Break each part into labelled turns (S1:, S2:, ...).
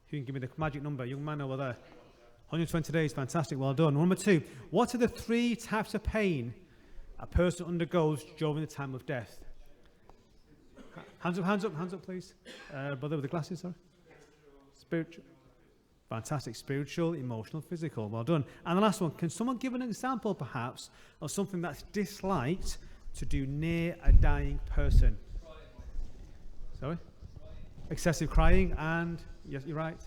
S1: Who can give me the magic number? Young man over there. 120 days, fantastic, well done. Number 2, what are the 3 types of pain a person undergoes during the time of death? Hands up, please. Brother with the glasses, sorry. Spiritual. Fantastic. Spiritual, emotional, physical. Well done. And the last one, can someone give an example, perhaps, of something that's disliked to do near a dying person? Sorry? Excessive crying and, yes, you're right.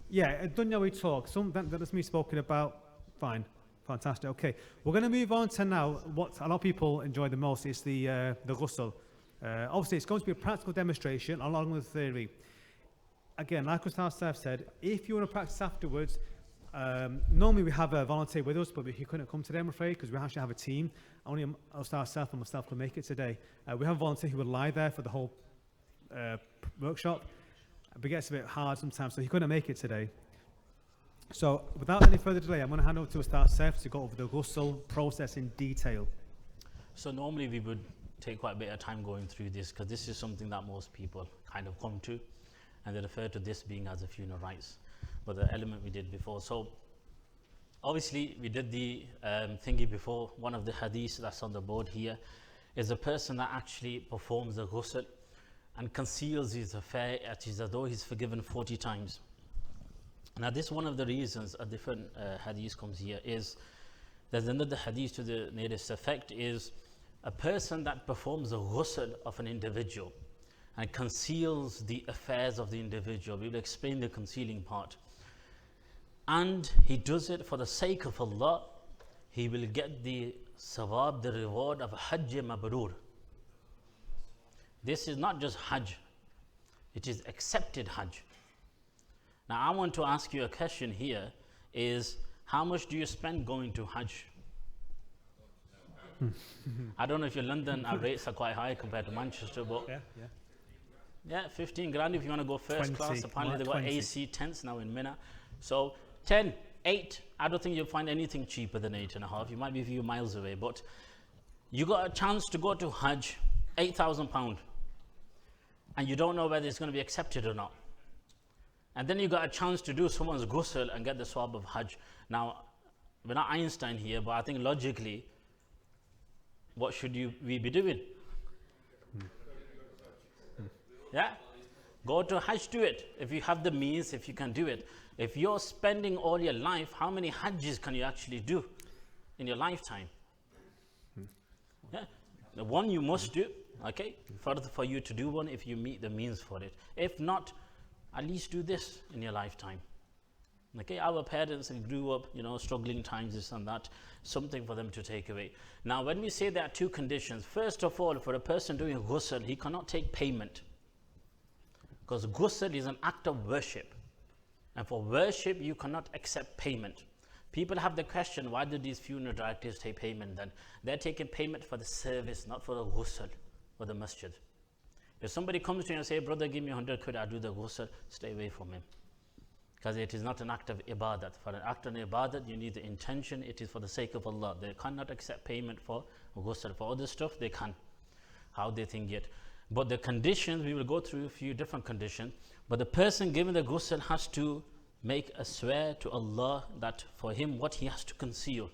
S1: Yeah, dunya we talk. That's me spoken about. Fine. Fantastic. Okay. We're going to move on to now what a lot of people enjoy the most is the ghusl. Obviously, it's going to be a practical demonstration along with theory. Again, like Ustaz Saif said, if you want to practice afterwards, normally we have a volunteer with us, but he couldn't come today, I'm afraid, because we actually have a team. Only Ustaz Saif and myself can make it today. We have a volunteer who would lie there for the whole workshop. But it gets a bit hard sometimes, so he couldn't make it today. So, without any further delay, I'm going to hand over to Ustaz Saif to go over the ghusl process in detail.
S2: So, normally we would take quite a bit of time going through this, because this is something that most people kind of come to, and they refer to this being as a funeral rites, but the element we did before. So, obviously, we did the thingy before. One of the hadiths that's on the board here is a person that actually performs the ghusl and conceals his affair as though he's forgiven 40 times. Now this is one of the reasons a different hadith comes here is, there's another hadith to the nearest effect is, a person that performs a ghusl of an individual and conceals the affairs of the individual, we will explain the concealing part, and he does it for the sake of Allah, he will get the sawab, the reward of Hajj Mabrur. This is not just Hajj, it is accepted Hajj. Now I want to ask you a question here is, how much do you spend going to Hajj? I don't know if your London rates are quite high compared to Manchester, but yeah, 15 grand if you want to go first class. Apparently they've got AC tents now in Mina. So 10, 8, I don't think you'll find anything cheaper than 8.5. You might be a few miles away, but you got a chance to go to Hajj, £8,000, and you don't know whether it's going to be accepted or not. And then you got a chance to do someone's ghusl and get the swab of Hajj. Now, we're not Einstein here, but I think logically, what should we be doing? Yeah? Go to Hajj, do it. If you have the means, if you can do it. If you're spending all your life, how many Hajjs can you actually do in your lifetime? Yeah? The one you must do, okay? Further for you to do one if you meet the means for it. If not, at least do this in your lifetime. Okay, our parents grew up, struggling times, this and that, something for them to take away. Now, when we say there are two conditions, first of all, for a person doing a ghusl, he cannot take payment. Because ghusl is an act of worship. And for worship, you cannot accept payment. People have the question, why do these funeral directors take payment then? They're taking payment for the service, not for the ghusl or the masjid. If somebody comes to you and say, brother, give me 100 quid, I'll do the ghusl, stay away from him. Because it is not an act of ibadat. For an act of ibadat, you need the intention, it is for the sake of Allah. They cannot accept payment for ghusl. For other stuff, they can. How they think it. But the conditions, we will go through a few different conditions. But the person giving the ghusl has to make a swear to Allah that for him, what he has to conceal.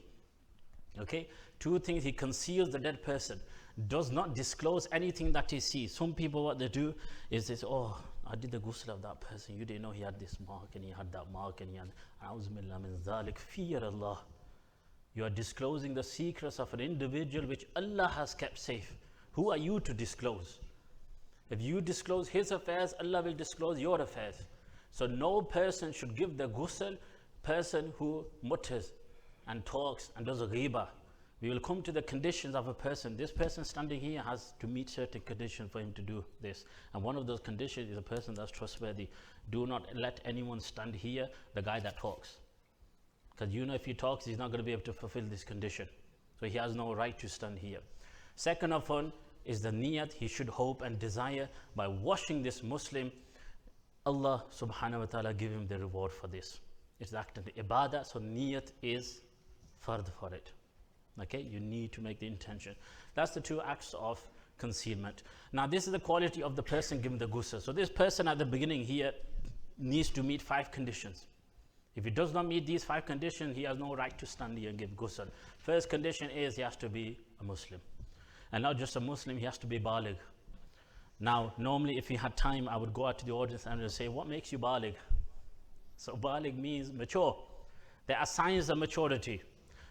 S2: Okay? Two things, he conceals the dead person. Does not disclose anything that he sees. Some people, what they do is they say, oh, I did the ghusl of that person. You didn't know he had this mark and he had that mark and he had, A'udzubillah min dhalik, fear Allah. You are disclosing the secrets of an individual which Allah has kept safe. Who are you to disclose? If you disclose his affairs, Allah will disclose your affairs. So no person should give the ghusl, person who mutters and talks and does a ghibah. We will come to the conditions of a person. This person standing here has to meet certain conditions for him to do this. And one of those conditions is a person that's trustworthy. Do not let anyone stand here, the guy that talks. Because if he talks, he's not going to be able to fulfill this condition. So he has no right to stand here. Second of all is the niyat. He should hope and desire by washing this Muslim, Allah subhanahu wa ta'ala give him the reward for this. It's the act of ibadah, so niyat is fard for it. Okay, you need to make the intention. That's the two acts of concealment. Now this is the quality of the person given the ghusl. So this person at the beginning here, needs to meet 5 conditions. If he does not meet these 5 conditions, he has no right to stand here and give ghusl. First condition is he has to be a Muslim. And not just a Muslim, he has to be baligh. Now, normally if we had time, I would go out to the audience and say, what makes you baligh? So baligh means mature. There are signs of maturity.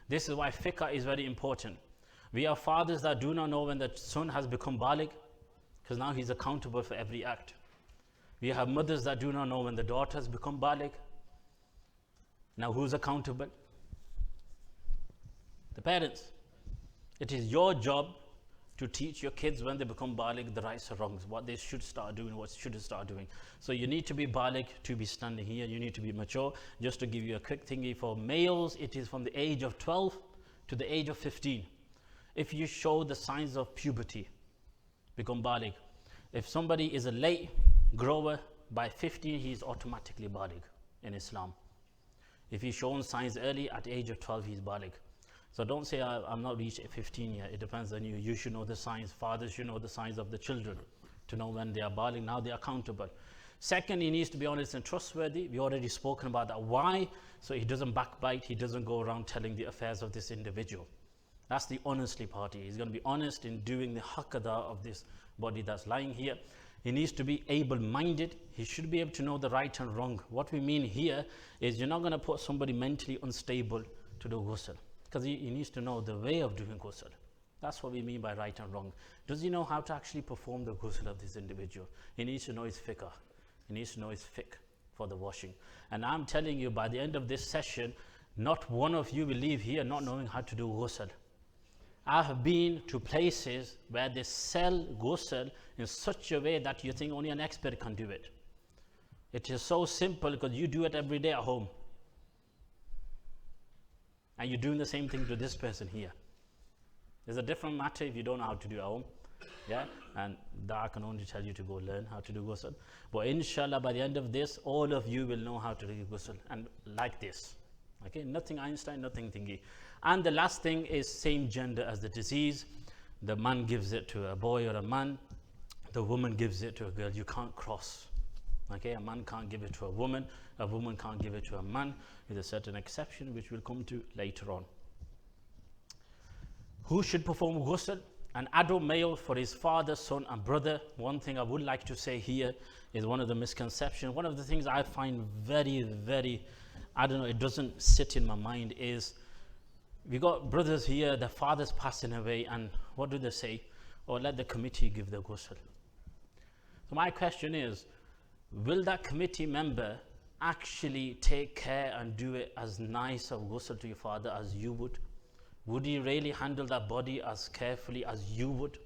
S2: This is why fiqh is very important. We have fathers that do not know when the son has become baligh, because now he's accountable for every act. We have mothers that do not know when the daughter has become baligh. Now who's accountable? The parents. It is your job to teach your kids when they become baligh the rights or wrongs, what they should start doing, what shouldn't start doing. So you need to be baligh to be standing here. You need to be mature. Just to give you a quick thingy, for males it is from the age of 12 to the age of 15. If you show the signs of puberty, become baligh. If somebody is a late grower, by 15 he is automatically baligh in Islam. If he's shown signs early, at the age of 12 he's baligh. So don't say I'm not reached 15 yet. It depends on you. You should know the signs. Fathers should know the signs of the children to know when they are baligh. Now they are accountable. Second, he needs to be honest and trustworthy. We already spoken about that. Why? So he doesn't backbite. He doesn't go around telling the affairs of this individual. That's the honesty party. He's going to be honest in doing the haqada of this body that's lying here. He needs to be able-minded. He should be able to know the right and wrong. What we mean here is you're not going to put somebody mentally unstable to do ghusl, because he needs to know the way of doing ghusl. That's what we mean by right and wrong. Does he know how to actually perform the ghusl of this individual? He needs to know his fiqh. He needs to know his fiqh for the washing. And I'm telling you, by the end of this session, not one of you will leave here not knowing how to do ghusl. I have been to places where they sell ghusl in such a way that you think only an expert can do it. It is so simple because you do it every day at home. And you're doing the same thing to this person here. There's a different matter if you don't know how to do it at home. Yeah, and that I can only tell you to go learn how to do ghusl. But inshallah, by the end of this, all of you will know how to do ghusl, and like this. Okay, nothing Einstein, nothing thingy. And the last thing is same gender as the disease. The man gives it to a boy or a man. The woman gives it to a girl. You can't cross. Okay, a man can't give it to a woman can't give it to a man, with a certain exception which we'll come to later on. Who should perform ghusl? An adult male for his father, son and brother. One thing I would like to say here is one of the misconceptions. One of the things I find very, very, I don't know, it doesn't sit in my mind is we got brothers here, their father's passing away, and what do they say? Or let the committee give the ghusl. So my question is, will that committee member actually take care and do it as nice of ghusl to your father as you would? Would he really handle that body as carefully as you would?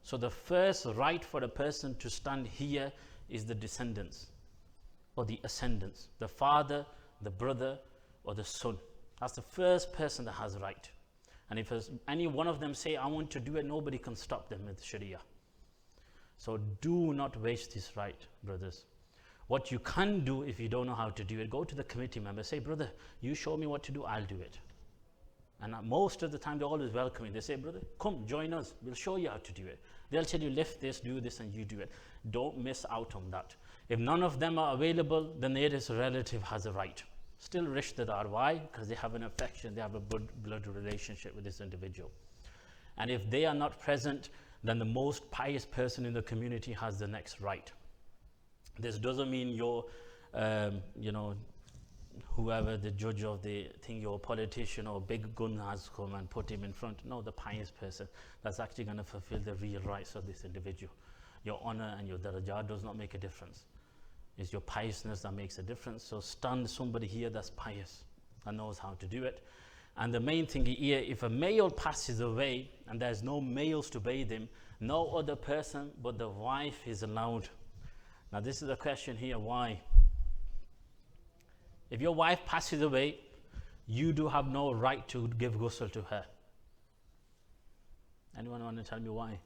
S2: So the first right for a person to stand here is the descendants or the ascendants, the father, the brother, or the son. That's the first person that has right. And if any one of them say, I want to do it, nobody can stop them with Sharia. So do not waste this right, brothers. What you can do if you don't know how to do it, go to the committee member, say, brother, you show me what to do, I'll do it. And most of the time they're always welcoming. They say, brother, come join us, we'll show you how to do it. They'll tell you, lift this, do this, and you do it. Don't miss out on that. If none of them are available, the nearest relative has a right. Still rishtadar. Why? Because they have an affection, they have a blood relationship with this individual. And if they are not present, then the most pious person in the community has the next right. This doesn't mean you're, whoever the judge of the thing, you're a politician or a big gun has come and put him in front. No, the pious person that's actually going to fulfill the real rights of this individual. Your honor and your darajah does not make a difference. It's your piousness that makes a difference. So stand somebody here that's pious and knows how to do it. And the main thing here, if a male passes away and there's no males to bathe him, no other person but the wife is allowed. Now this is the question here, why? If your wife passes away, you do have no right to give ghusl to her. Anyone want to tell me why?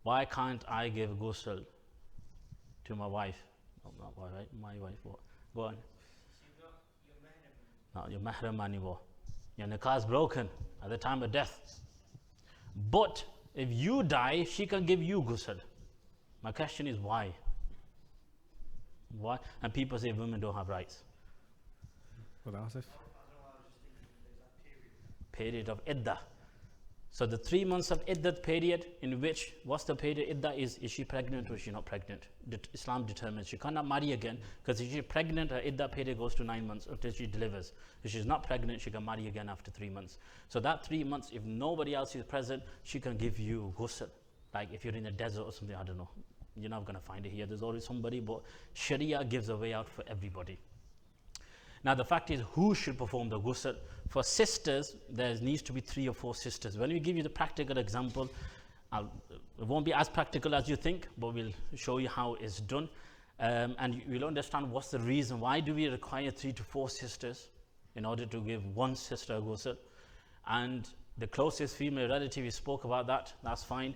S2: Why can't I give ghusl to my wife? No, not my wife, my wife. What? Go on. No, your mahram anymore. Your nikah is broken at the time of death. But if you die, she can give you ghusl. My question is why? Why? And people say women don't have rights.
S1: Well, Asif.
S2: Period of iddah. So the 3 months of iddah period, in which, what's the period iddah is she pregnant or is she not pregnant? Islam determines she cannot marry again, because if she's pregnant, her iddah period goes to 9 months until she delivers. If she's not pregnant, she can marry again after 3 months. So that 3 months, if nobody else is present, she can give you ghusl. Like if you're in the desert or something, I don't know. You're not going to find it here. There's always somebody, but Sharia gives a way out for everybody. Now the fact is, who should perform the ghusl? For sisters, there needs to be 3 or 4 sisters. When we give you the practical example, it won't be as practical as you think, but we'll show you how it's done. And you'll understand what's the reason. Why do we require 3 to 4 sisters in order to give one sister a ghusl? And the closest female relative, we spoke about that, that's fine.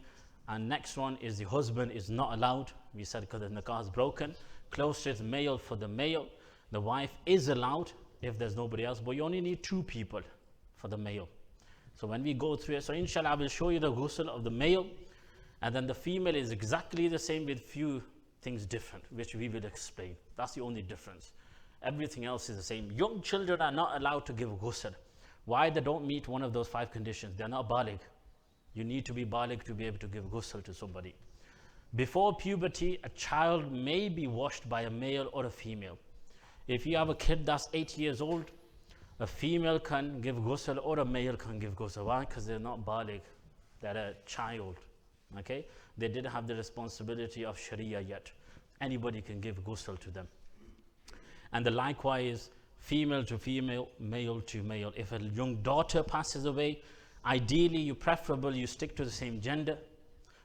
S2: And next one is the husband is not allowed. We said because the nikah is broken. Closest male for the male. The wife is allowed if there's nobody else, but you only need 2 people for the male. So when we go through it, so inshallah I will show you the ghusl of the male, and then the female is exactly the same with few things different, which we will explain. That's the only difference. Everything else is the same. Young children are not allowed to give ghusl. Why? They don't meet one of those 5 conditions. They're not baligh. You need to be baligh to be able to give ghusl to somebody. Before puberty, a child may be washed by a male or a female. If you have a kid that's 8 years old, a female can give ghusl or a male can give ghusl. Why? Because they're not baligh, they're a child. Okay? They didn't have the responsibility of Sharia yet. Anybody can give ghusl to them. And the likewise, female to female, male to male. If a young daughter passes away, ideally you preferable you stick to the same gender.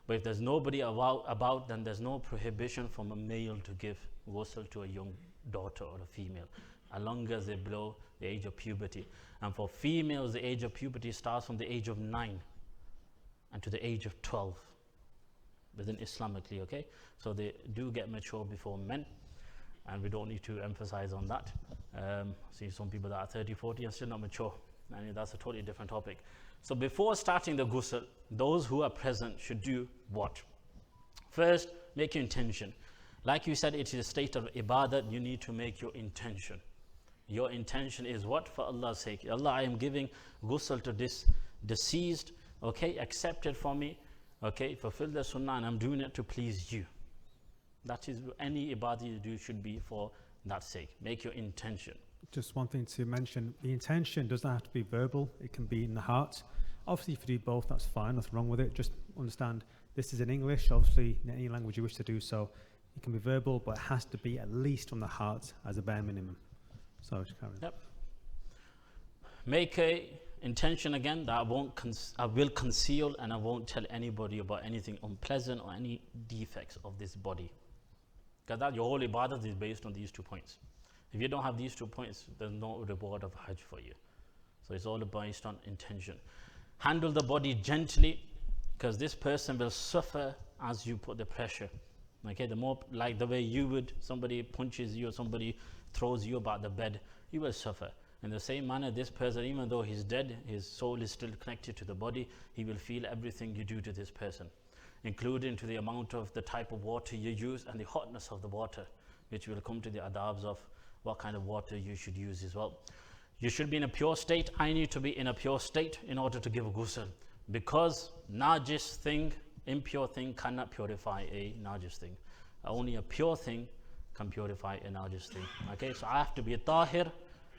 S2: But if there's nobody about, then there's no prohibition from a male to give ghusl to a young daughter or a female, as long as they below the age of puberty. And for females, the age of puberty starts from the age of 9 and to the age of 12 within Islamically, okay? So they do get mature before men, and we don't need to emphasize on that. See some people that are 30, 40 and still not mature, and that's a totally different topic. So before starting the ghusl, those who are present should do what? First, make your intention. Like you said, it is a state of ibadat. You need to make your intention. Your intention is what? For Allah's sake. Allah, I am giving ghusl to this deceased. Okay, accept it for me. Okay, fulfill the sunnah, and I'm doing it to please you. That is, any ibadah you do should be for that sake. Make your intention.
S1: Just one thing to mention, the intention doesn't have to be verbal, it can be in the heart. Obviously, if you do both, that's fine, nothing wrong with it. Just understand, this is in English, obviously, in any language you wish to do so. It can be verbal, but it has to be at least from the heart as a bare minimum. So, just carry on.
S2: Yep. Make a intention again that I will conceal and I won't tell anybody about anything unpleasant or any defects of this body. Because that your whole ibadah is based on these 2 points. If you don't have these 2 points, there's no reward of Hajj for you. So it's all based on intention. Handle the body gently, because this person will suffer as you put the pressure. Okay, the more like the way you would, somebody punches you or somebody throws you about the bed, you will suffer. In the same manner, this person, even though he's dead, his soul is still connected to the body, he will feel everything you do to this person, including to the amount of the type of water you use and the hotness of the water, which will come to the adabs of what kind of water you should use as well. You should be in a pure state. I need to be in a pure state in order to give a ghusl, because najis thing, impure thing cannot purify a najis thing. Only a pure thing can purify a najis thing. Okay, so I have to be a tahir,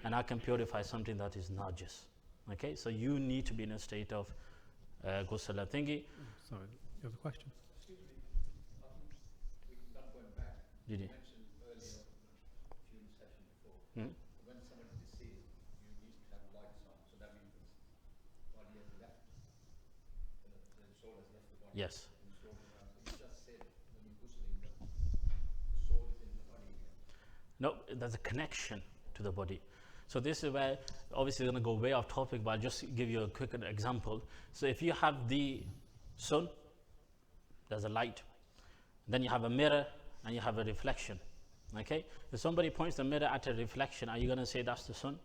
S2: and I can purify something that is najis. Okay, so you need to be in a state of ghusl thingy.
S1: Sorry, you have a question?
S3: Excuse me, I think that went back.
S2: Did you?
S3: Mentioned earlier during the session before,
S2: Hmm?
S3: when somebody is deceased, you need to have lights on, so that means the body has left, the soul has left the body.
S2: Yes.
S3: And the soul is around. So you just said when you're ghusling that the soul is in the body again.
S2: No, there's a connection to the body. So this is where, obviously going to go way off topic, but I'll just give you a quick example. So if you have the sun, there's a light. Then you have a mirror and you have a reflection. Okay? If somebody points the mirror at a reflection, are you going to say that's the sun?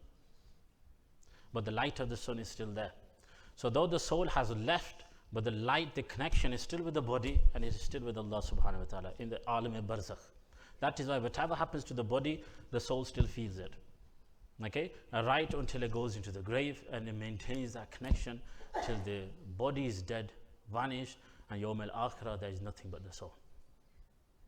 S2: But the light of the sun is still there. So though the soul has left, but the light, the connection is still with the body, and it is still with Allah subhanahu wa ta'ala in the alam-e-barzakh. That is why whatever happens to the body, the soul still feels it. Okay, right until it goes into the grave, and it maintains that connection till the body is dead, vanished, and Yawm al-Akhirah, there is nothing but the soul.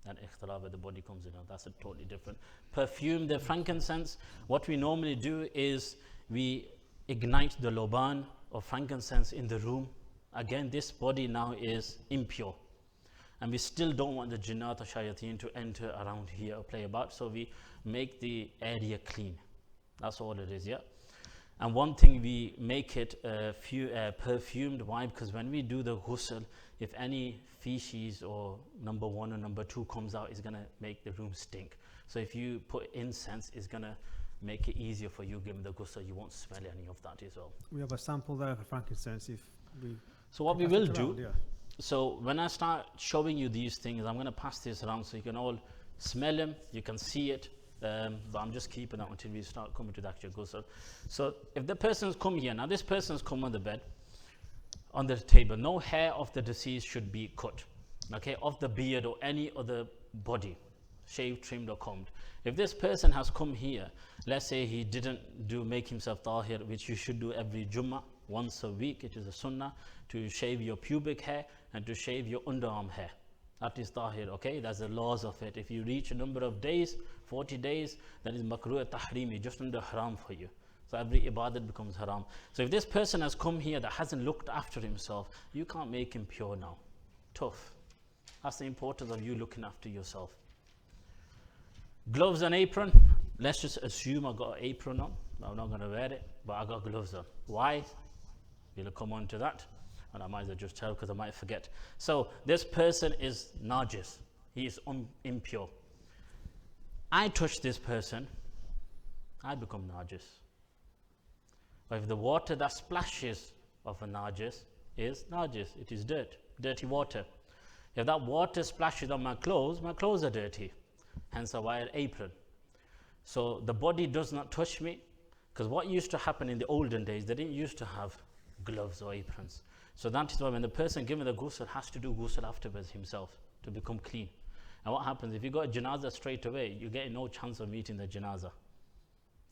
S2: And ikhtilaf, where the body comes in, that's a totally different. Perfume, the frankincense, what we normally do is we ignite the loban of frankincense in the room. Again, this body now is impure, and we still don't want the jinnat or shayateen to enter around here or play about, so we make the area clean. That's all it is, yeah. And one thing, we make it perfumed. Why? Because when we do the ghusl, if any feces or number 1 or number 2 comes out, it's going to make the room stink. So if you put incense, it's going to make it easier for you giving the ghusl. You won't smell any of that as well.
S1: We have a sample there for frankincense. If we
S2: So what we
S1: pass
S2: will
S1: it
S2: do,
S1: around, yeah.
S2: so when I start showing you these things, I'm going to pass this around so you can all smell them, you can see it. But I'm just keeping that until we start coming to the actual ghusl. So if the person's come here, now this person's come on the bed, on the table, no hair of the deceased should be cut, okay, of the beard or any other body, shaved, trimmed or combed. If this person has come here, let's say he didn't make himself tahir, which you should do every Jummah, once a week, it is a sunnah, to shave your pubic hair and to shave your underarm hair. That is tahir, okay? That's the laws of it. If you reach a number of days, 40 days, that is makruh tahrimi, just under haram for you. So every ibadat becomes haram. So if this person has come here that hasn't looked after himself, you can't make him pure now. Tough. That's the importance of you looking after yourself. Gloves and apron. Let's just assume I got an apron on. I'm not going to wear it, but I got gloves on. Why? We'll come on to that. And I might as well just tell because I might forget. So this person is najis. He is impure. I touch this person, I become najis. But if the water that splashes of a najis is najis, it is dirt, dirty water. If that water splashes on my clothes are dirty. Hence I wear an apron. So the body does not touch me, because what used to happen in the olden days, they didn't used to have gloves or aprons. So that is why when the person given the ghusl has to do ghusl afterwards himself to become clean. And what happens, if you got a janazah straight away, you get no chance of meeting the janazah.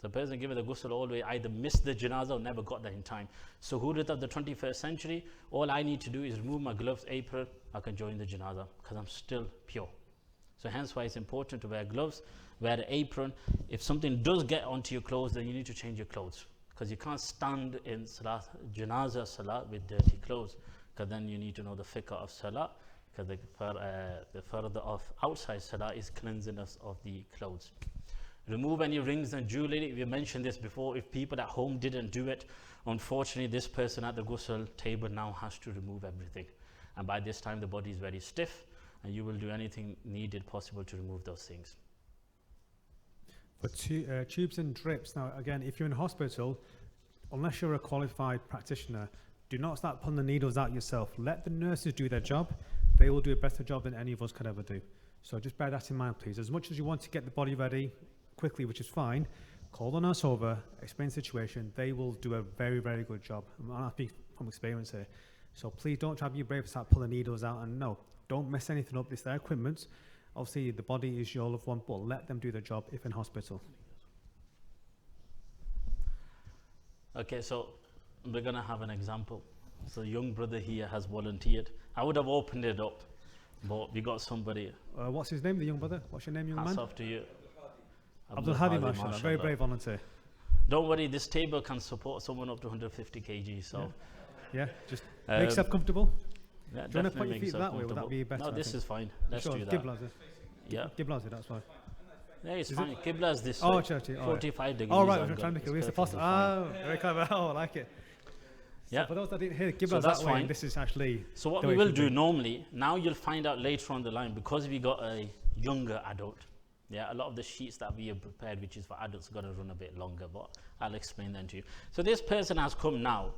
S2: The person given the ghusl all the way either missed the janazah or never got there in time. So Hudat of the 21st century, all I need to do is remove my gloves, apron, I can join the janazah because I'm still pure. So hence why it's important to wear gloves, wear an apron. If something does get onto your clothes, then you need to change your clothes, because you can't stand in salat, janazah salat with dirty clothes, because then you need to know the fiqh of salat, because the further of outside salat is cleansing us of the clothes. Remove any rings and jewelry. We mentioned this before. If people at home didn't do it, unfortunately this person at the ghusl table now has to remove everything. And by this time the body is very stiff, and you will do anything needed possible to remove those things.
S1: But tubes and drips, now again, if you're in hospital, unless you're a qualified practitioner, do not start pulling the needles out yourself. Let the nurses do their job. They will do a better job than any of us could ever do. So just bear that in mind, please. As much as you want to get the body ready quickly, which is fine, call the nurse over, explain the situation. They will do a very, very good job. I'm speaking from experience here. So please don't try to be brave and start pulling needles out. And no, don't mess anything up. It's their equipment. Obviously, the body is your loved one, but let them do their job if in hospital.
S2: Okay, so we're going to have an example. So young brother here has volunteered. I would have opened it up, but we got somebody.
S1: What's his name, the young brother? What's your name, young
S2: Hats
S1: man?
S2: off to you.
S1: Abdul Hadi, mashallah. Very brave volunteer.
S2: Don't worry, this table can support someone up to 150 kg. So
S1: yeah, just make yourself comfortable.
S2: Yeah,
S1: do you want to put your feet that way? Would that be better?
S2: No, this is fine. Let's
S1: sure,
S2: do that.
S1: Qibla's
S2: Yeah.
S1: Qibla's that's fine.
S2: Yeah, it's fine. Qibla's this
S1: Oh,
S2: way.
S1: churchy.
S2: 45 degrees.
S1: Oh, right, we're
S2: angle.
S1: trying to make it
S2: It's
S1: the possible.
S2: perfectly fine.
S1: Oh, very clever. Oh, I like it.
S2: Yeah.
S1: So for those that didn't hear, Qibla's
S2: So that's
S1: that way,
S2: fine.
S1: and this is actually.
S2: So what
S1: the
S2: we
S1: way
S2: will
S1: it should
S2: do
S1: be.
S2: normally, now you'll find out later on the line, because we got a younger adult. Yeah, a lot of the sheets that we have prepared, which is for adults, got to run a bit longer, but I'll explain that to you. So this person has come now,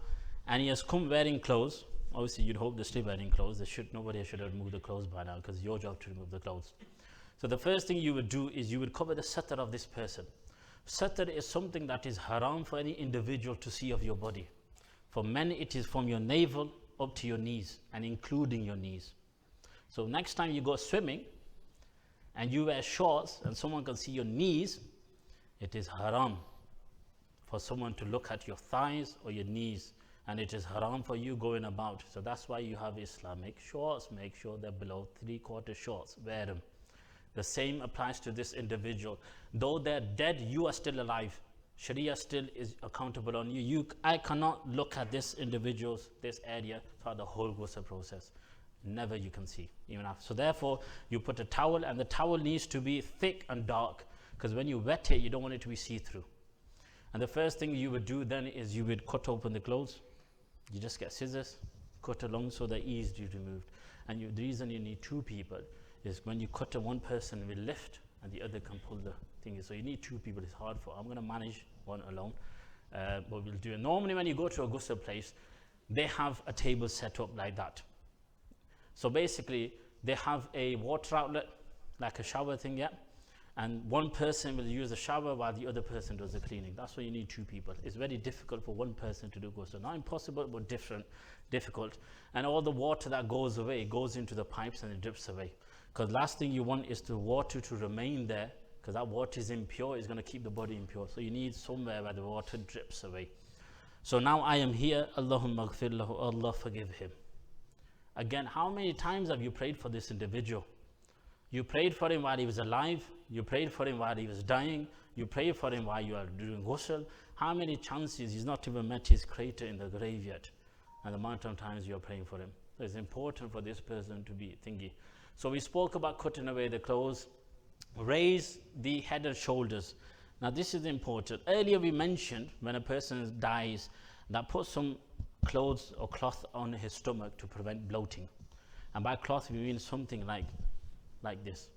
S2: and he has come wearing clothes. Obviously, you'd hope they're still wearing clothes. Nobody should have removed the clothes by now, because it's your job to remove the clothes. So the first thing you would do is you would cover the satar of this person. Satar is something that is haram for any individual to see of your body. For men, it is from your navel up to your knees, and including your knees. So next time you go swimming, and you wear shorts and someone can see your knees, it is haram for someone to look at your thighs or your knees, and it is haram for you going about. So that's why you have Islamic shorts. Make sure they're below 3/4 shorts, wear them. The same applies to this individual. Though they're dead, you are still alive. Sharia still is accountable on you. I cannot look at this individual's, this area throughout the whole ghusl process. Never you can see, even after. So therefore, you put a towel, and the towel needs to be thick and dark, because when you wet it, you don't want it to be see-through. And the first thing you would do then is you would cut open the clothes. You just get scissors, cut along so they're easy to remove. And the reason you need 2 people is when you cut it, one person will lift and the other can pull the thing. So you need 2 people. It's hard for. I'm going to manage one alone, but we'll do it. Normally when you go to a ghusl place, they have a table set up like that. So basically they have a water outlet, like a shower thing, yeah? And one person will use the shower while the other person does the cleaning. That's why you need 2 people. It's very difficult for one person to do ghusl. Not impossible, but difficult. And all the water that goes away goes into the pipes and it drips away. Because last thing you want is the water to remain there, because that water is impure. It's going to keep the body impure. So you need somewhere where the water drips away. So now I am here. Allahumma ghfir lahu. Allah forgive him. Again, how many times have you prayed for this individual? You prayed for him while he was alive. You prayed for him while he was dying. You prayed for him while you are doing ghusl. How many chances he's not even met his creator in the grave yet? And the amount of times you are praying for him. So it's important for this person to be thingy. So we spoke about cutting away the clothes. Raise the head and shoulders. Now this is important. Earlier we mentioned when a person dies that put some clothes or cloth on his stomach to prevent bloating. And by cloth we mean something like this.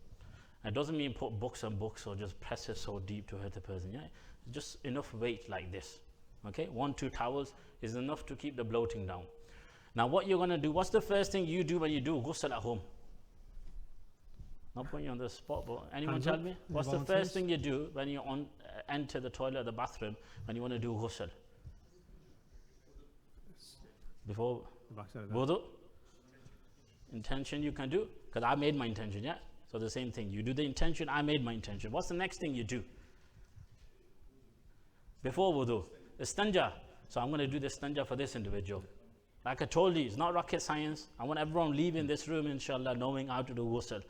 S2: It doesn't mean put books and books or just press it so deep to hurt the person. Yeah, just enough weight like this. Okay, 1-2 towels is enough to keep the bloating down. Now what you're going to do, what's the first thing you do when you do ghusl at home? Not putting you on the spot, but anyone tell me? What's the first thing you do when you enter the toilet or the bathroom when you want to do ghusl? Before wudu? Intention you can do, because I made my intention, yeah? So the same thing, you do the intention, I made my intention. What's the next thing you do? Before wudu, istanja. So I'm going to do the istanja for this individual. Like I told you, it's not rocket science. I want everyone leaving this room, inshallah, knowing how to do ghusl.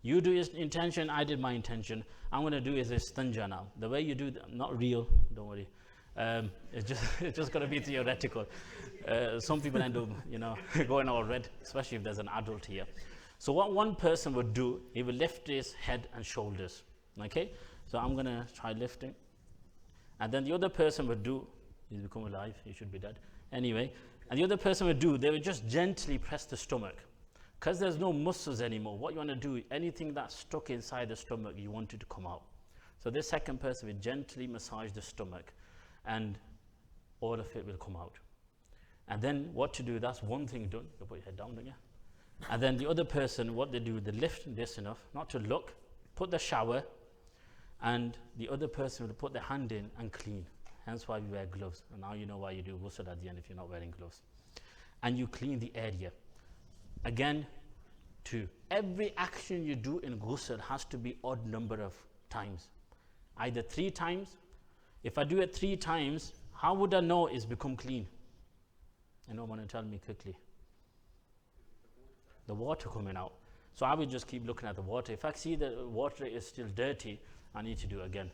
S2: You do his intention, I did my intention. I'm going to do is istanja now. The way you do, not real, don't worry. It's just going to be theoretical. Some people end up, going all red, especially if there's an adult here. So what one person would do, he would lift his head and shoulders. Okay? So I'm going to try lifting. And then the other person would do, he's become alive, he should be dead. Anyway, and the other person would do, they would just gently press the stomach. Because there's no muscles anymore, what you want to do, anything that's stuck inside the stomach, you want it to come out. So this second person would gently massage the stomach, and all of it will come out. And then what to do, that's one thing done. You put your head down, don't you? And then the other person, what they do, they lift this enough, not to look, put the shower, and the other person will put their hand in and clean. Hence why we wear gloves. And now you know why you do ghusl at the end if you're not wearing gloves. And you clean the area. Again, 2. Every action you do in ghusl has to be odd number of times. Either 3 times. If I do it 3 times, how would I know it's become clean? Anyone want to tell me quickly? The water coming out. So I would just keep looking at the water. If I see the water is still dirty, I need to do it again.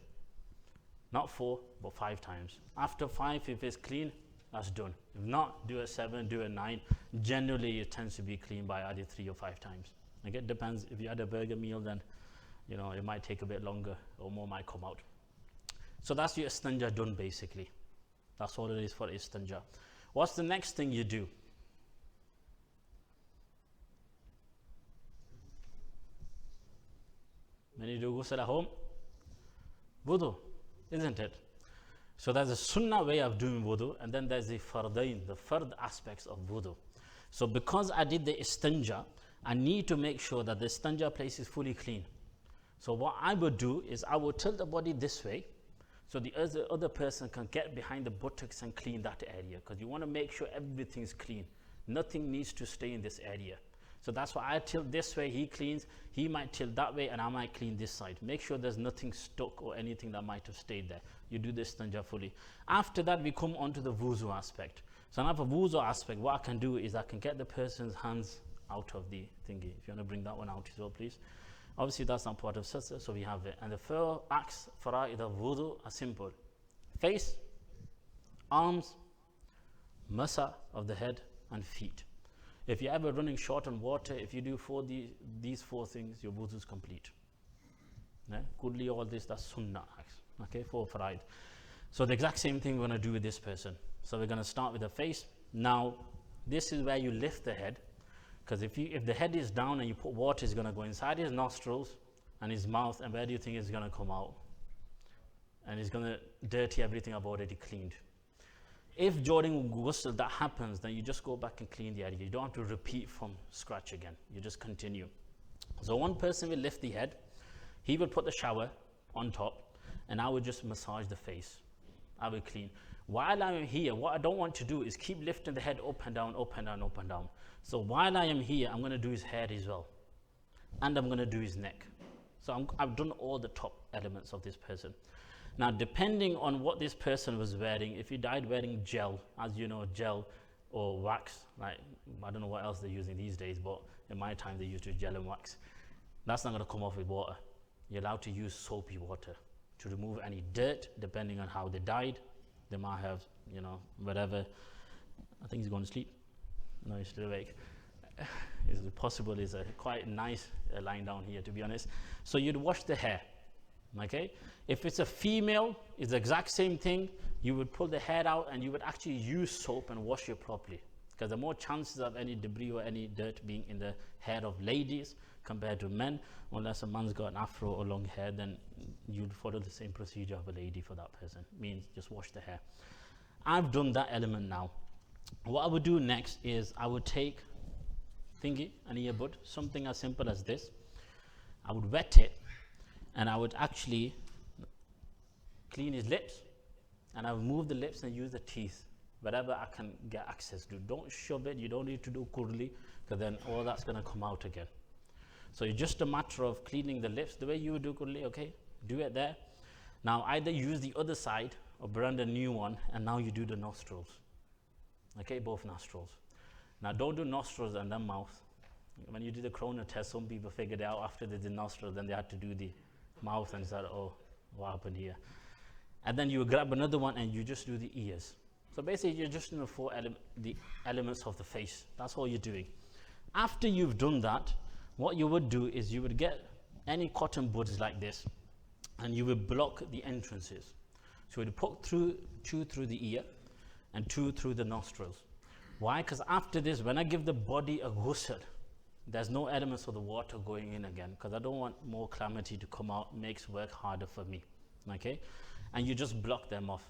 S2: Not 4, but 5 times. After 5, if it's clean, that's done. If not, do it 7, do it 9. Generally, it tends to be clean by either 3 or 5 times. Okay, it depends. If you had a burger meal, then it might take a bit longer or more might come out. So that's your istanja done basically. That's all it is for istanja. What's the next thing you do? When you do ghusl at home, wudu, isn't it? So there's a sunnah way of doing wudu, and then there's the fardain, the fard aspects of wudu. So because I did the istanja, I need to make sure that the istanja place is fully clean. So what I would do is I would tilt the body this way, so the other person can get behind the buttocks and clean that area, because you want to make sure everything's clean. Nothing needs to stay in this area. So that's why I tilt this way, he cleans, he might tilt that way, and I might clean this side. Make sure there's nothing stuck or anything that might have stayed there. You do this istanja fully. After that, we come on to the wuzu aspect. So now for wuzu aspect, what I can do is I can get the person's hands out of the thingy. If you want to bring that one out as well, please. Obviously, that's not part of sutra, so we have it. And the 4 acts fara'id of wudu are simple. Face, arms, masa of the head, and feet. If you're ever running short on water, if you do these 4 things, your wudu is complete. Yeah? Goodly, all this, that's sunnah acts. Okay, 4 fara'id. So the exact same thing we're going to do with this person. So we're going to start with the face. Now, this is where you lift the head. Because if the head is down and you put water, it's going to go inside his nostrils and his mouth, and where do you think it's going to come out? And it's going to dirty everything I've already cleaned. If during ghusl that happens, then you just go back and clean the area. You don't have to repeat from scratch again. You just continue. So one person will lift the head. He will put the shower on top, and I would just massage the face. I will clean. While I am here, what I don't want to do is keep lifting the head up and down, up and down, up and down. So while I am here, I'm going to do his hair as well. And I'm going to do his neck. So I've done all the top elements of this person. Now, depending on what this person was wearing, if he died wearing gel, as you know, gel or wax, like I don't know what else they're using these days, but in my time they used to gel and wax. That's not going to come off with water. You're allowed to use soapy water to remove any dirt, depending on how they died. They might have, you know, whatever. I think he's going to sleep. No, he's still awake. It's possible. It's a quite nice lying down here, to be honest. So you'd wash the hair. Okay, if it's a female, it's the exact same thing. You would pull the hair out and you would actually use soap and wash it properly, because the more chances of any debris or any dirt being in the hair of ladies compared to men. Unless a man's got an afro or long hair, then you'd follow the same procedure of a lady for that person. Means just wash the hair. I've done that element now. What I would do next is I would take thingy, an earbud, something as simple as this. I would wet it, and I would actually clean his lips, and I would move the lips and use the teeth, whatever I can get access to. Don't shove it. You don't need to do kurli, because then all that's going to come out again. So it's just a matter of cleaning the lips the way you would do kurli. Okay, do it there. Now either use the other side or brand a new one, and now you do the nostrils. Okay, both nostrils. Now don't do nostrils and then mouth. When you do the corona test, some people figured out after they did nostrils, then they had to do the mouth and said, oh, what happened here? And then you grab another one and you just do the ears. So basically you're just doing the elements of the face. That's all you're doing. After you've done that, what you would do is you would get any cotton buds like this, and you would block the entrances. So you would put two through the ear and 2 through the nostrils. Why? Because after this, when I give the body a ghusl, there's no elements of the water going in again, because I don't want more calamity to come out. Makes work harder for me. Okay, and you just block them off.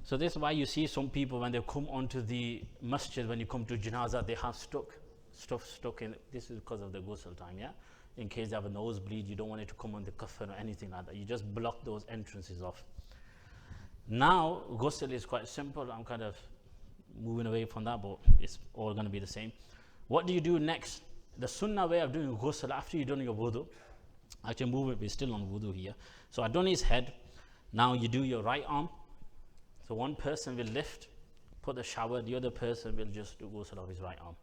S2: So this is why you see some people when they come onto the masjid, when you come to Janazah, they have stuff stuck in. This is because of the ghusl time, yeah? In case they have a nosebleed, you don't want it to come on the coffin or anything like that. You just block those entrances off. Now, ghusl is quite simple. I'm kind of moving away from that, but it's all going to be the same. What do you do next? The sunnah way of doing ghusl after you've done your wudu. Actually, move it, we're still on wudu here. So I've done his head. Now you do your right arm. So one person will lift, put the shower, the other person will just do ghusl of his right arm.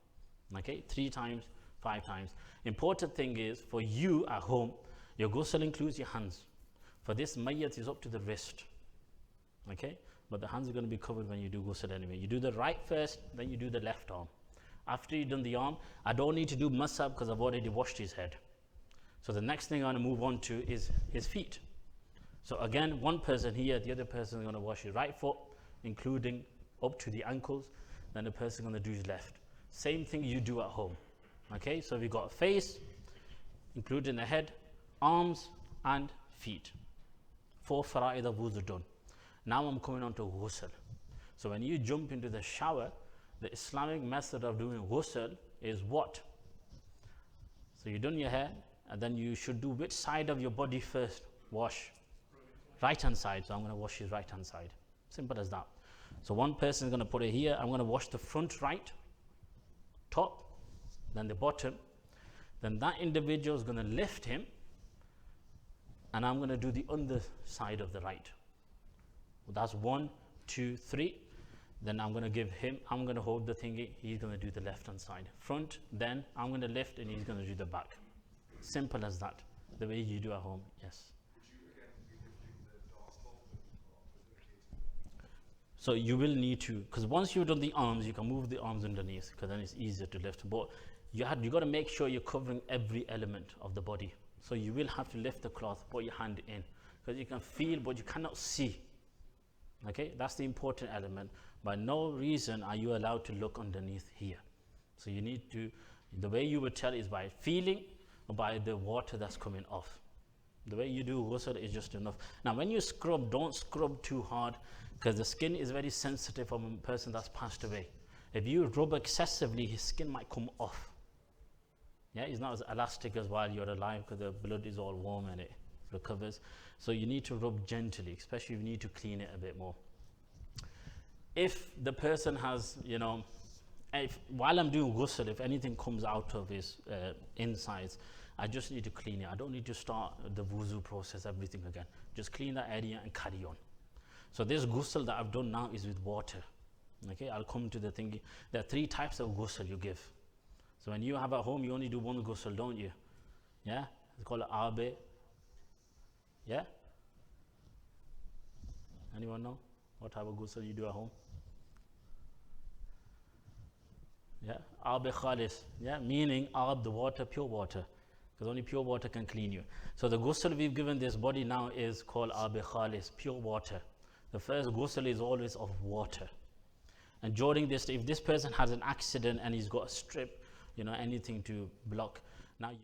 S2: Okay, 3 times, 5 times. Important thing is, for you at home, your ghusl includes your hands. For this mayyat is up to the wrist. Okay, but the hands are going to be covered when you do ghusl anyway. You do the right first, then you do the left arm. After you've done the arm, I don't need to do masab because I've already washed his head. So the next thing I'm going to move on to is his feet. So again, one person here, the other person is going to wash his right foot, including up to the ankles. Then the person is going to do his left. Same thing you do at home. Okay, so we've got face, including the head, arms, and feet. 4 fara'id of wudu done. Now I'm coming on to ghusl. So when you jump into the shower, the Islamic method of doing ghusl is what? So you've done your hair, and then you should do which side of your body first? Wash. Right hand side. So I'm going to wash his right hand side. Simple as that. So one person is going to put it here. I'm going to wash the front right, top, then the bottom, then that individual is going to lift him, and I'm going to do the underside of the right. That's 1, 2, 3. Then I'm going to give him, I'm going to hold the thingy, he's going to do the left hand side. Front, then I'm going to lift and he's going to do the back. Simple as that. The way you do at home, yes. So you will need to, because once you've done the arms, you can move the arms underneath, because then it's easier to lift. But you got to make sure you're covering every element of the body. So you will have to lift the cloth, put your hand in, because you can feel, but you cannot see. Okay, that's the important element. By no reason are you allowed to look underneath here. So you need to, the way you would tell is by feeling or by the water that's coming off. The way you do ghusl is just enough. Now when you scrub, don't scrub too hard, because the skin is very sensitive from a person that's passed away. If you rub excessively, his skin might come off. Yeah, it's not as elastic as while you're alive, because the blood is all warm and it recovers. So you need to rub gently, especially if you need to clean it a bit more. If the person has, while I'm doing ghusl, if anything comes out of his insides, I just need to clean it. I don't need to start the wuzu process, everything again. Just clean that area and carry on. So this ghusl that I've done now is with water. Okay, I'll come to the thing. There are 3 types of ghusl you give. So when you have at home, you only do one ghusl, don't you? Yeah, it's called abe. Yeah? Anyone know what type of ghusl you do at home? Yeah, abe khalis. Yeah, meaning the water, pure water. Because only pure water can clean you. So the ghusl we've given this body now is called abe khalis, pure water. The first ghusl is always of water. And during this, if this person has an accident and he's got a strip, anything to block, now the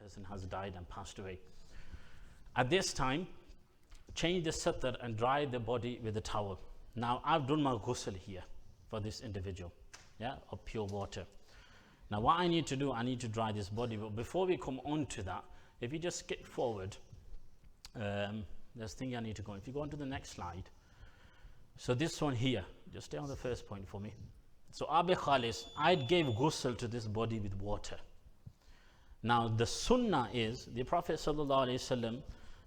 S2: person has died and passed away. At this time, change the sattar and dry the body with a towel. Now I've done my ghusl here for this individual, of pure water. Now what I need to do, I need to dry this body. But before we come on to that, if you just skip forward, there's a thing I need to go. If you go on to the next slide. So this one here, just stay on the first point for me. So Abe Khalis, I gave ghusl to this body with water. Now the sunnah is, the Prophet ﷺ,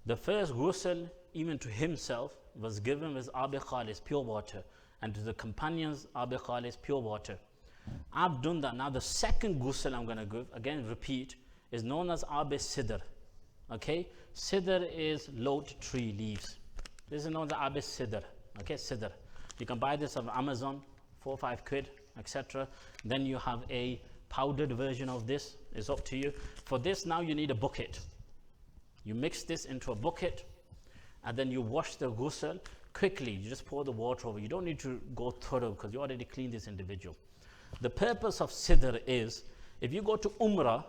S2: the first ghusl, even to himself, was given with Abe Khalis, pure water, and to the companions, Abe Khalis, pure water. I've done that. Now the second ghusl I'm going to give, again repeat, is known as Abe Sidr. Okay, Sidr is lote tree leaves. This is known as Abe Sidr. Okay, Sidr. You can buy this on Amazon, 4 or 5 quid, etc. Then you have a powdered version of this. It's up to you. For this now you need a bucket. You mix this into a bucket, and then you wash the ghusl quickly. You just pour the water over. You don't need to go thorough, because you already cleaned this individual. The purpose of Sidr is, if you go to Umrah,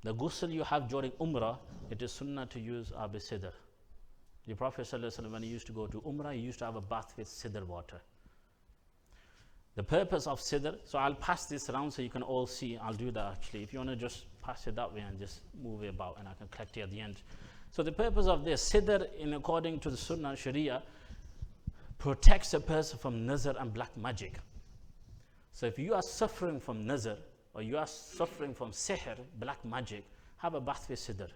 S2: the ghusl you have during Umrah, it is sunnah to use Abe Sidr. The Prophet ﷺ, when he used to go to Umrah, he used to have a bath with Sidr water. The purpose of Sidr, so I'll pass this around so you can all see. I'll do that actually. If you want to just pass it that way and just move it about, and I can collect it at the end. So the purpose of this, Sidr, in according to the Sunnah Sharia, protects a person from nazar and black magic. So if you are suffering from nazar, or you are suffering from sihr, black magic, have a bath with Sidr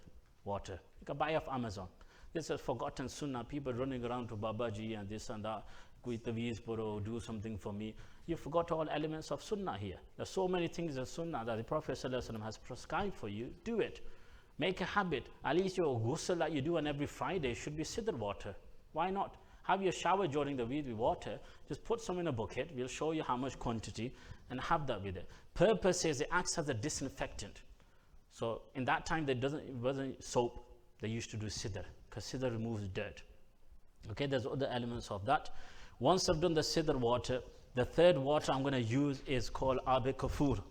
S2: water. You can buy off Amazon. This is forgotten Sunnah. People running around to Babaji and this and that, do something for me. You forgot all elements of Sunnah here. There's so many things in Sunnah that the Prophet ﷺ has prescribed for you. Do it. Make a habit. At least your ghusl that you do on every Friday should be Sidr water. Why not? Have your shower during the week with water. Just put some in a bucket. We'll show you how much quantity, and have that with it. Purpose is it acts as a disinfectant. So in that time, it wasn't soap. They used to do Sidr, because Sidr removes dirt. Okay, there's other elements of that. Once I've done the Sidr water, the third water I'm going to use is called Abe Kafur.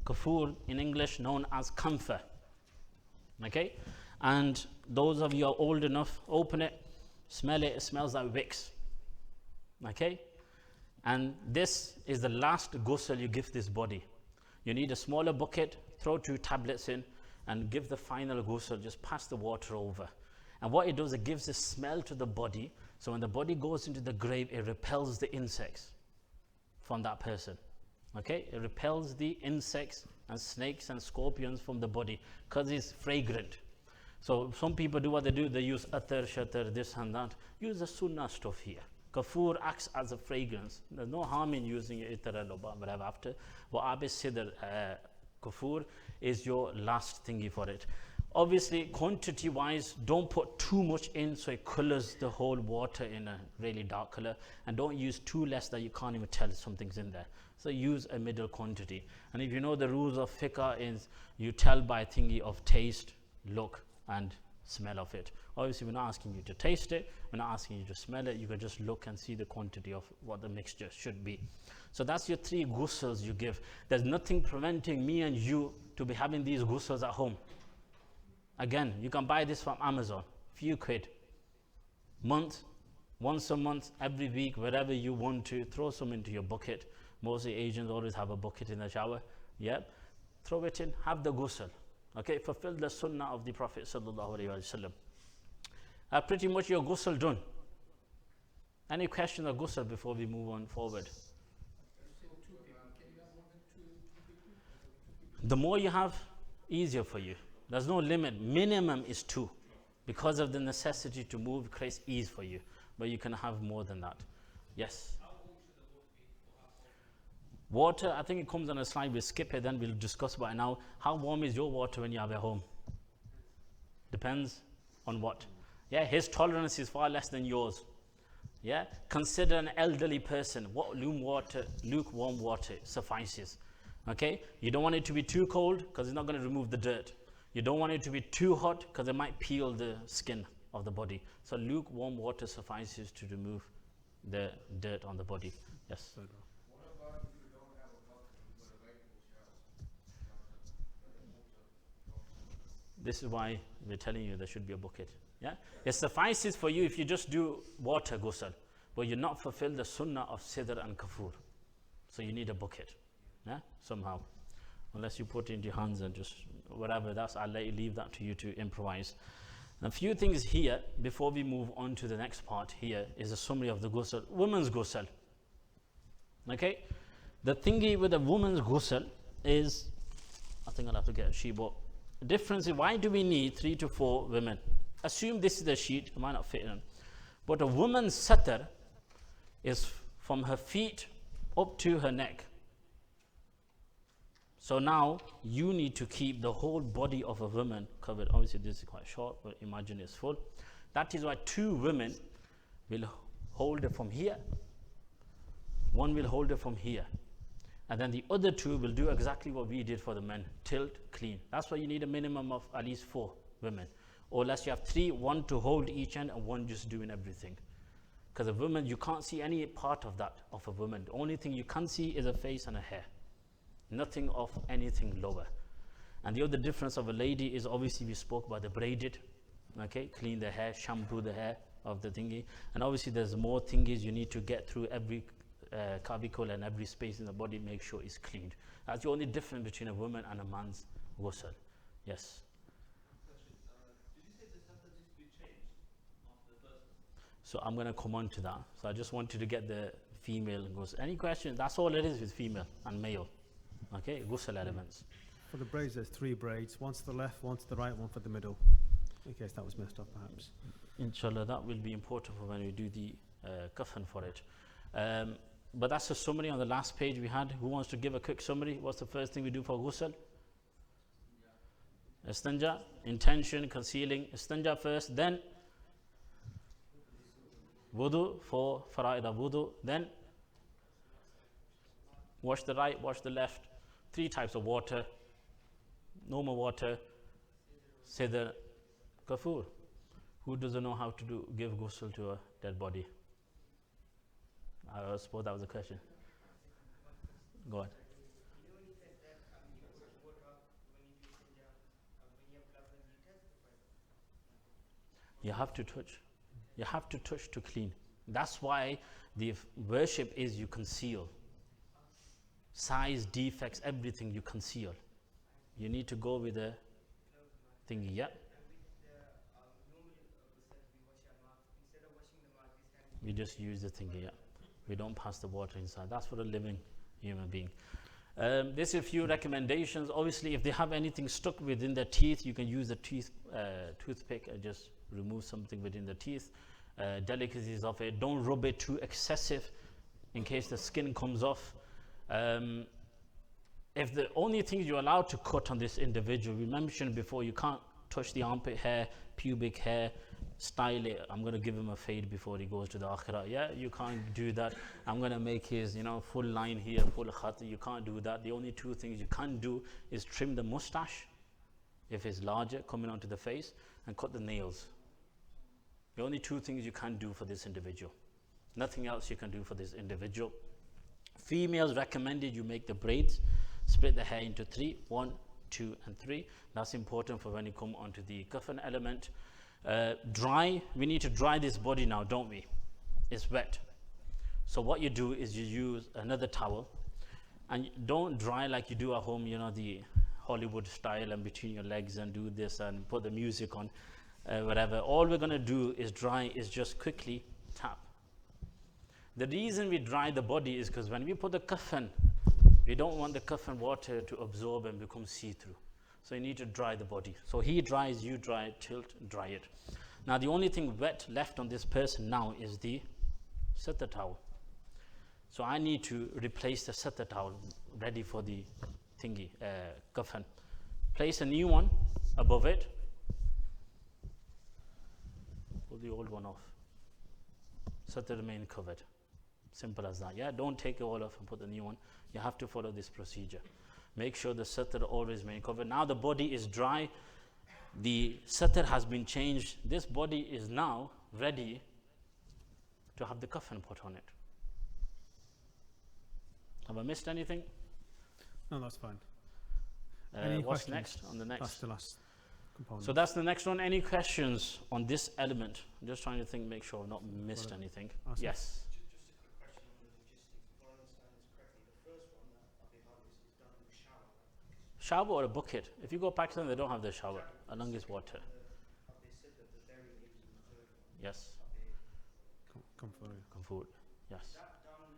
S2: Kafur in English known as camphor. Okay, and those of you who are old enough, open it, smell it. It smells like wicks. Okay, And this is the last ghusl you give this body. You need a smaller bucket, throw 2 tablets in, and give the final ghusl, just pass the water over. And what it does, it gives a smell to the body, so when the body goes into the grave, it repels the insects from that person. Okay, it repels the insects and snakes and scorpions from the body, because it's fragrant. So some people do what they do, they use atar, shatar, this and that. Use the sunnah stuff here. Kafur acts as a fragrance. There's no harm in using itar or whatever after. What Abis Sidr kafur is your last thingy for it. Obviously, quantity wise, don't put too much in so it colors the whole water in a really dark color, and don't use too less that you can't even tell something's in there. So use a middle quantity. And if you know the rules of fiqh, is you tell by thingy of taste, look and smell of it. Obviously, we're not asking you to taste it, we're not asking you to smell it, you can just look and see the quantity of what the mixture should be. So that's your 3 ghusls you give. There's nothing preventing me and you to be having these ghusls at home. Again, you can buy this from Amazon, few quid, once a month, every week, wherever you want to, throw some into your bucket. Mostly Asians always have a bucket in the shower. Yep, throw it in, have the ghusl. Okay, fulfill the sunnah of the Prophet sallallahu alaihi wasallam. Pretty much your ghusl done. Any questions on ghusl before we move on forward? The more you have, easier for you. There's no limit. Minimum is 2. Because of the necessity to move creates ease for you. But you can have more than that. Yes? Water, I think it comes on a slide. We'll skip it, then we'll discuss about it now. How warm is your water when you have it home? Depends on what? Yeah, his tolerance is far less than yours. Yeah, consider an elderly person. What lukewarm water suffices. Okay, you don't want it to be too cold because it's not going to remove the dirt. You don't want it to be too hot because it might peel the skin of the body. So lukewarm water suffices to remove the dirt on the body. Yes.
S3: What about if you don't have a bucket, you've got a regular shower?
S2: This is why we're telling you there should be a bucket. Yeah, it suffices for you if you just do water ghusl, but you're not fulfill the sunnah of sidr and kafur. So you need a bucket. Yeah, somehow, unless you put it into your hands and just whatever. I'll leave that to you to improvise. A few things here before we move on to the next part. Here is a summary of the ghusl, women's ghusl. Okay, the thingy with a woman's ghusl is, I think I'll have to get a sheet, but the difference is, why do we need 3 to 4 women? Assume this is the sheet, it might not fit in, but a woman's satar is from her feet up to her neck. So now you need to keep the whole body of a woman covered. Obviously this is quite short, but imagine it's full. That is why 2 women will hold it from here. One will hold it from here. And then the other 2 will do exactly what we did for the men. Tilt, clean. That's why you need a minimum of at least 4 women. Or unless you have 3, 1 to hold each end and 1 just doing everything. Because a woman, you can't see any part of that, of a woman. The only thing you can see is a face and a hair. Nothing of anything lower. And the other difference of a lady is, obviously we spoke about the braided, okay, clean the hair, shampoo the hair of the thingy, and obviously there's more thingies you need to get through every clavicle and every space in the body, make sure it's cleaned. That's the only difference between a woman and a man's ghusl. Yes?
S4: Did you say the satar needs to be changed after the first one?
S2: So I'm going to come on to that. So I just wanted to get the female ghusl. Any questions? That's all it is with female and male. Okay, ghusl elements.
S1: For the braids, there's 3 braids. One to the left, one to the right, one for the middle. In case that was messed up, perhaps.
S2: Inshallah, that will be important for when we do the kafan for it. But that's a summary on the last page we had. Who wants to give a quick summary? What's the first thing we do for ghusl? Istanja, intention, concealing. Istanja first, then wudu for fara'id wudu, then wash the right, wash the left. 3 types of water: normal water, sidr, kafur. Who doesn't know how to give ghusl to a dead body? I suppose that was a question. Go on.
S5: You know when you said that you put water up when you do istinja, when you have gloves and you test the person.
S2: You have to touch. You have to touch to clean. That's why the worship is you conceal. Size, defects, everything you conceal. You need to go with the thingy, yeah? We just use the thingy, yeah? We don't pass the water inside. That's for a living human being. There's a few recommendations. Obviously, if they have anything stuck within their teeth, you can use a toothpick and just remove something within the teeth. Delicacies of it. Don't rub it too excessive in case the skin comes off. If the only things you're allowed to cut on this individual, we mentioned before, you can't touch the armpit hair, pubic hair, style it. I'm going to give him a fade before he goes to the akhirah. Yeah, you can't do that. I'm going to make his, full line here, full khat. You can't do that. The only two things you can't do is trim the mustache, if it's larger, coming onto the face, and cut the nails. The only two things you can't do for this individual. Nothing else you can do for this individual. Females recommended you make the braids, split the hair into 3, 1, 2, and 3. That's important for when you come onto the kafan element. Dry, we need to dry this body now, don't we? It's wet. So what you do is you use another towel, and don't dry like you do at home, the Hollywood style, and between your legs and do this and put the music on, whatever. All we're going to do is dry, is just quickly tap. The reason we dry the body is because when we put the kafan, we don't want the kafan water to absorb and become see-through. So you need to dry the body. So he dries, you dry, tilt, dry it. Now the only thing wet left on this person now is the sattar towel. So I need to replace the sattar towel, ready for the thingy, kafan. Place a new one above it. Pull the old one off. Sattar remain covered. Simple as that. Yeah, don't take it all off and put the new one. You have to follow this procedure. Make sure the sattar always remain covered. Now the body is dry. The sattar has been changed. This body is now ready to have the kafan put on it. Have I missed anything?
S1: No, that's fine.
S2: What's
S1: questions?
S2: next on the next?
S1: That's the last component.
S2: So that's the next one. Any questions on this element? I'm just trying to think, make sure I've not missed anything.
S1: Awesome.
S2: Yes.
S5: Just a quick question on the logistics. If I understand this correctly, the first one that I'll be having is done in the shower.
S2: Shower or a bucket. If you go Pakistan, they don't have the shower. Along is water.
S5: Have they said that the very leaves in the third one?
S2: Yes.
S5: Have they,
S1: Come forward.
S2: Come forward. Yes.
S5: is that done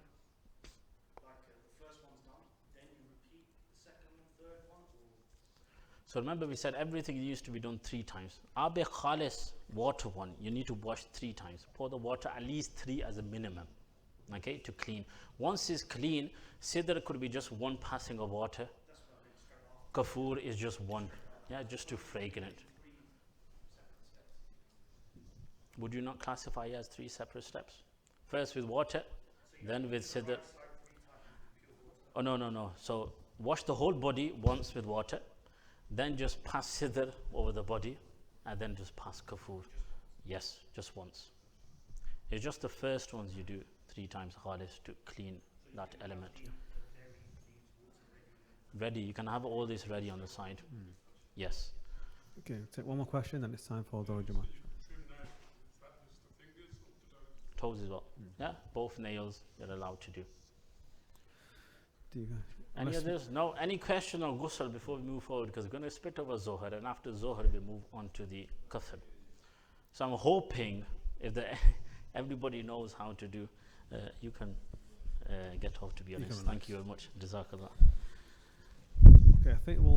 S5: like the first one's done, then you repeat the second and third one, or?
S2: So remember we said everything used to be done 3 times. Abe Khalis water one, you need to wash 3 times. Pour the water at least 3 as a minimum, okay, to clean. Once it's clean, sidr could be just 1 passing of water. Kafur is just 1, yeah, just to fragrant it. Would you not classify as 3 separate steps? First with water, then with sidr. Oh, no. So wash the whole body once with water, then just pass sidr over the body, and then just pass kafur. Yes, just once. It's just the first ones you do 3 times khalis to clean that element. Ready, you can have all this ready on the side. Yes.
S1: Okay, take one more question, then it's time for Dora Jamal.
S2: Toes as well. Yeah, both nails you're allowed to do.
S1: Do you guys?
S2: Any
S1: Unless-
S2: others? No. Any question on ghusl before we move forward? Because we're going to split over Zohar, and after Zohar we move on to the kafan. So I'm hoping if everybody knows how to do, you can get off. To be honest,
S1: can
S2: thank you very much. Jazakallah.
S1: Okay, I think we'll